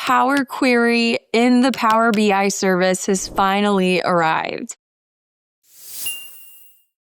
Power Query in the Power BI service has finally arrived.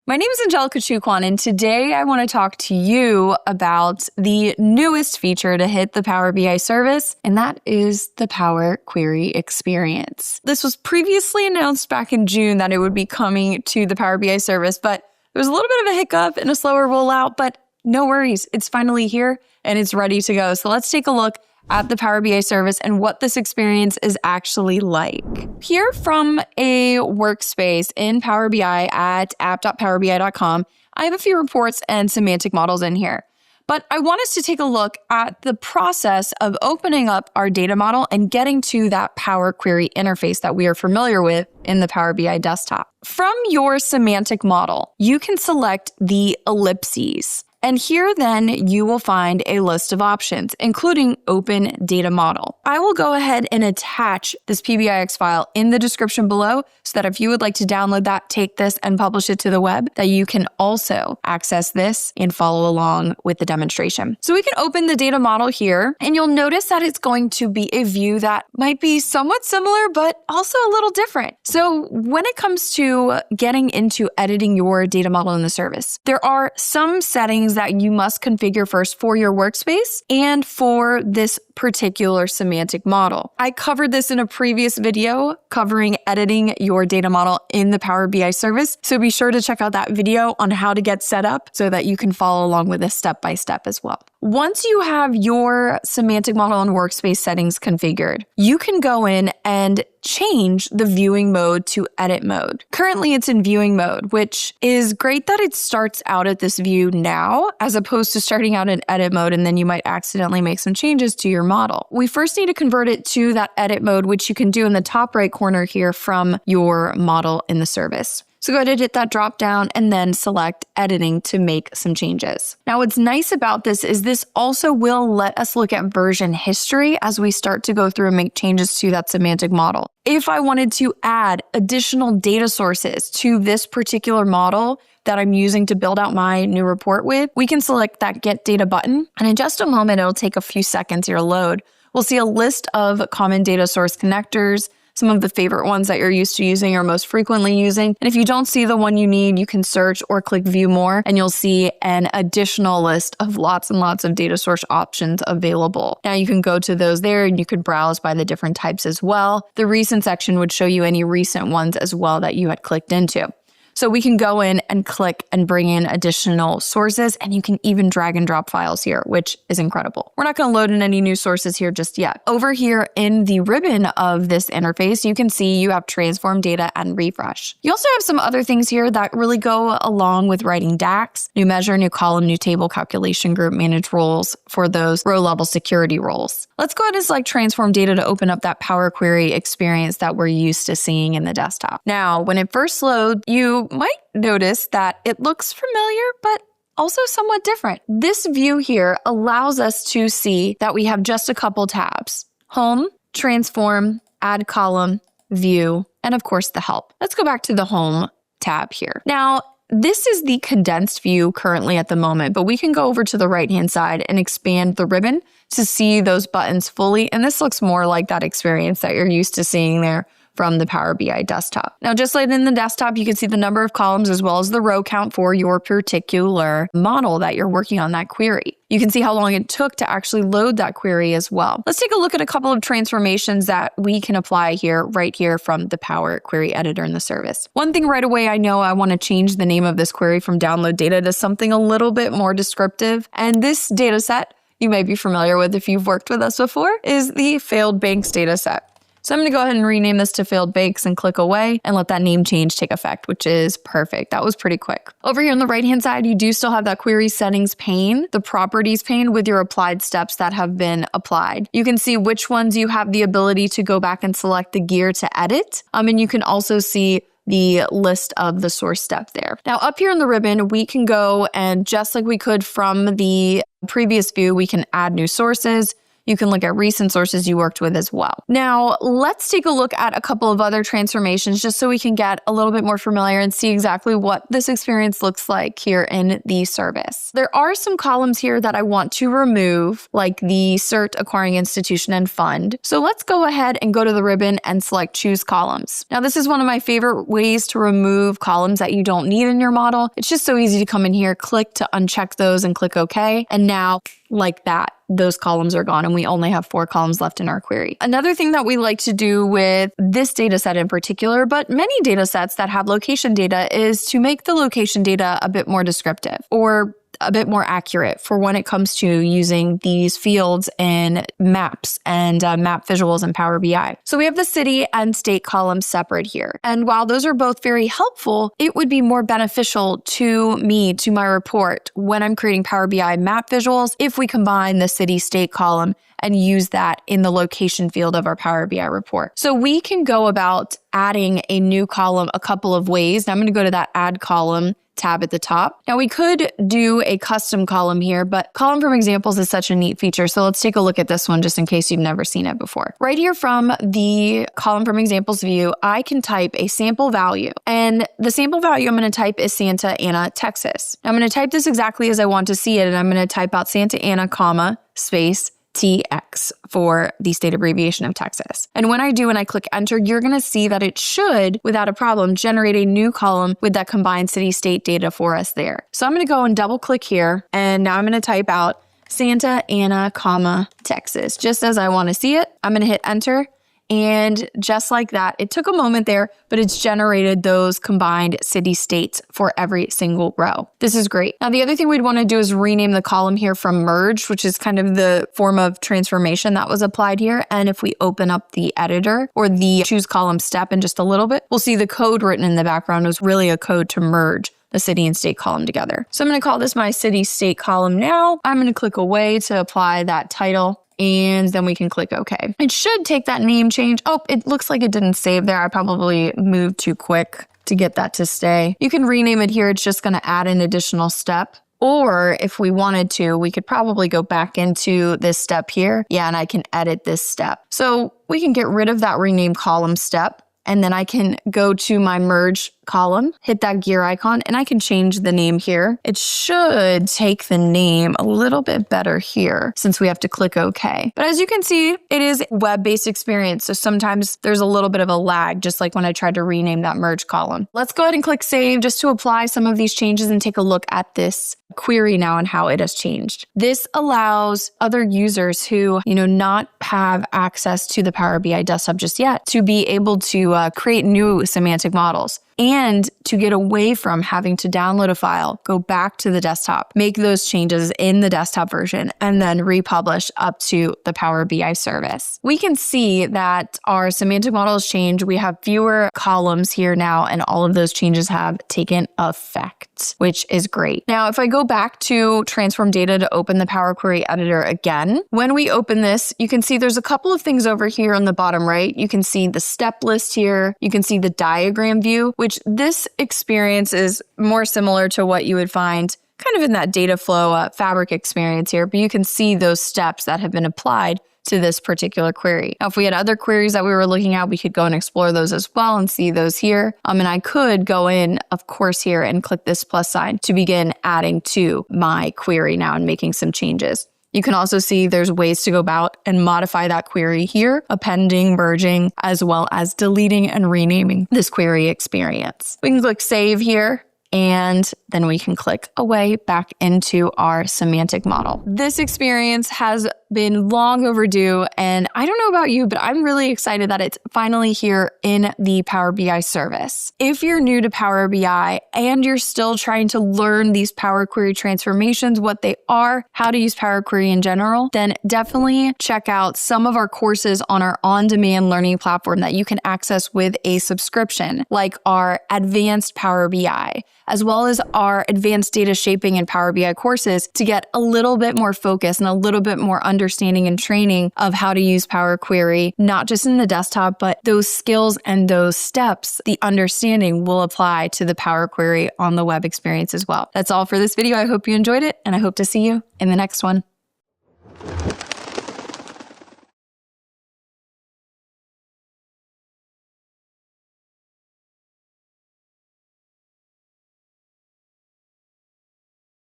My name is Angelica Choo Quan, and today I want to talk to you about the newest feature to hit the Power BI service, and that is the Power Query experience. This was previously announced back in June that it would be coming to the Power BI service, but there was a little bit of a hiccup and a slower rollout, but no worries. It's finally here and it's ready to go. So let's take a look at the Power BI service and what this experience is actually like. Here from a workspace in Power BI at app.powerbi.com, I have a few reports and semantic models in here. But I want us to take a look at the process of opening up our data model and getting to that Power Query interface that we are familiar with in the Power BI desktop. From your semantic model, you can select the ellipses. And here then you will find a list of options, including Open Data Model. I will go ahead and attach this PBIX file in the description below so that if you would like to download that, take this and publish it to the web, that you can also access this and follow along with the demonstration. So we can open the data model here, and you'll notice that it's going to be a view that might be somewhat similar, but also a little different. So when it comes to getting into editing your data model in the service, there are some settings that you must configure first for your workspace and for this particular semantic model. I covered this in a previous video covering editing your data model in the Power BI service, so be sure to check out that video on how to get set up so that you can follow along with this step by step as well. Once you have your semantic model and workspace settings configured, you can go in and change the viewing mode to edit mode. Currently, it's in viewing mode, which is great that it starts out at this view now, as opposed to starting out in edit mode, and then you might accidentally make some changes to your model. We first need to convert it to that edit mode, which you can do in the top right corner here from your model in the service. So go ahead and hit that drop down and then select editing to make some changes. Now, what's nice about this is this also will let us look at version history as we start to go through and make changes to that semantic model. If I wanted to add additional data sources to this particular model that I'm using to build out my new report with, we can select that Get Data button. And in just a moment, it'll take a few seconds here to load. We'll see a list of common data source connectors, some of the favorite ones that you're used to using or most frequently using. And if you don't see the one you need, you can search or click View More, and you'll see an additional list of lots and lots of data source options available. Now you can go to those there and you could browse by the different types as well. The recent section would show you any recent ones as well that you had clicked into. So we can go in and click and bring in additional sources, and you can even drag and drop files here, which is incredible. We're not going to load in any new sources here just yet. Over here in the ribbon of this interface, you can see you have transform data and refresh. You also have some other things here that really go along with writing DAX, new measure, new column, new table, calculation group, manage roles for those row level security roles. Let's go ahead and select transform data to open up that Power Query experience that we're used to seeing in the desktop. Now, when it first loads, you might notice that it looks familiar, but also somewhat different. This view here allows us to see that we have just a couple tabs: Home, Transform, Add Column, View, and of course the Help. Let's go back to the Home tab here. Now, this is the condensed view currently at the moment, but we can go over to the right-hand side and expand the ribbon to see those buttons fully, and this looks more like that experience that you're used to seeing there from the Power BI desktop. Now, just like in the desktop, you can see the number of columns as well as the row count for your particular model that you're working on that query. You can see how long it took to actually load that query as well. Let's take a look at a couple of transformations that we can apply here, right here from the Power Query editor in the service. One thing right away, I know I want to change the name of this query from download data to something a little bit more descriptive. And this data set, you may be familiar with if you've worked with us before, is the failed banks data set. So I'm going to go ahead and rename this to failed banks and click away and let that name change take effect, which is perfect. That was pretty quick. Over here on the right-hand side, you do still have that query settings pane, the properties pane with your applied steps that have been applied. You can see which ones you have the ability to go back and select the gear to edit. And you can also see the list of the source step there. Now up here in the ribbon, we can go and just like we could from the previous view, we can add new sources. You can look at recent sources you worked with as well. Now, let's take a look at a couple of other transformations just so we can get a little bit more familiar and see exactly what this experience looks like here in the service. There are some columns here that I want to remove, like the cert, acquiring institution, and fund. So let's go ahead and go to the ribbon and select choose columns. Now, this is one of my favorite ways to remove columns that you don't need in your model. It's just so easy to come in here, click to uncheck those and click OK. And now, like that, those columns are gone and we only have 4 columns left in our query. Another thing that we like to do with this data set in particular, but many data sets that have location data, is to make the location data a bit more descriptive or a bit more accurate for when it comes to using these fields in maps and map visuals in Power BI. So we have the city and state columns separate here. And while those are both very helpful, it would be more beneficial to me, to my report, when I'm creating Power BI map visuals, if we combine the city state column and use that in the location field of our Power BI report. So we can go about adding a new column a couple of ways. Now I'm going to go to that add column tab at the top. Now we could do a custom column here, but column from examples is such a neat feature. So let's take a look at this one just in case you've never seen it before. Right here from the column from examples view, I can type a sample value, and the sample value I'm going to type is Santa Ana, Texas. Now I'm going to type this exactly as I want to see it, and I'm going to type out Santa Ana, comma, space, TX for the state abbreviation of Texas. And when I do and I click enter, you're going to see that it should, without a problem, generate a new column with that combined city-state data for us there. So I'm going to go and double click here, and now I'm going to type out Santa Ana, comma, Texas, just as I want to see it. I'm going to hit enter. And just like that, it took a moment there, but it's generated those combined city-states for every single row. This is great. Now, the other thing we'd want to do is rename the column here from merged, which is kind of the form of transformation that was applied here. And if we open up the editor or the choose column step in just a little bit, we'll see the code written in the background was really a code to merge the city and state column together. So I'm going to call this my city-state column now. I'm going to click away to apply that title. And then we can click OK. It should take that name change. Oh, it looks like it didn't save there. I probably moved too quick to get that to stay. You can rename it here. It's just going to add an additional step. Or if we wanted to, we could probably go back into this step here. Yeah, and I can edit this step. So we can get rid of that rename column step. And then I can go to my merge column, hit that gear icon, and I can change the name here. It should take the name a little bit better here since we have to click OK. But as you can see, it is a web-based experience. So sometimes there's a little bit of a lag, just like when I tried to rename that merge column. Let's go ahead and click save just to apply some of these changes and take a look at this query now and how it has changed. This allows other users who, not have access to the Power BI desktop just yet to be able to create new semantic models and to get away from having to download a file, go back to the desktop, make those changes in the desktop version, and then republish up to the Power BI service. We can see that our semantic model has changed. We have fewer columns here now, and all of those changes have taken effect, which is great. Now, if I go back to transform data to open the Power Query editor again, when we open this, you can see there's a couple of things over here on the bottom right. You can see the step list here. You can see the diagram view, which this experience is more similar to what you would find kind of in that data flow fabric experience here, but you can see those steps that have been applied to this particular query. Now, if we had other queries that we were looking at, we could go and explore those as well and see those here. And I could go in, of course, here and click this plus sign to begin adding to my query now and making some changes. You can also see there's ways to go about and modify that query here, appending, merging, as well as deleting and renaming this query experience. We can click save here, and then we can click away back into our semantic model. This experience has been long overdue, and I don't know about you, but I'm really excited that it's finally here in the Power BI service. If you're new to Power BI and you're still trying to learn these Power Query transformations, what they are, how to use Power Query in general, then definitely check out some of our courses on our on-demand learning platform that you can access with a subscription, like our Advanced Power BI, as well as our Advanced Data Shaping and Power BI courses to get a little bit more focus and a little bit more understanding and training of how to use Power Query, not just in the desktop, but those skills and those steps, the understanding will apply to the Power Query on the web experience as well. That's all for this video. I hope you enjoyed it, and I hope to see you in the next one.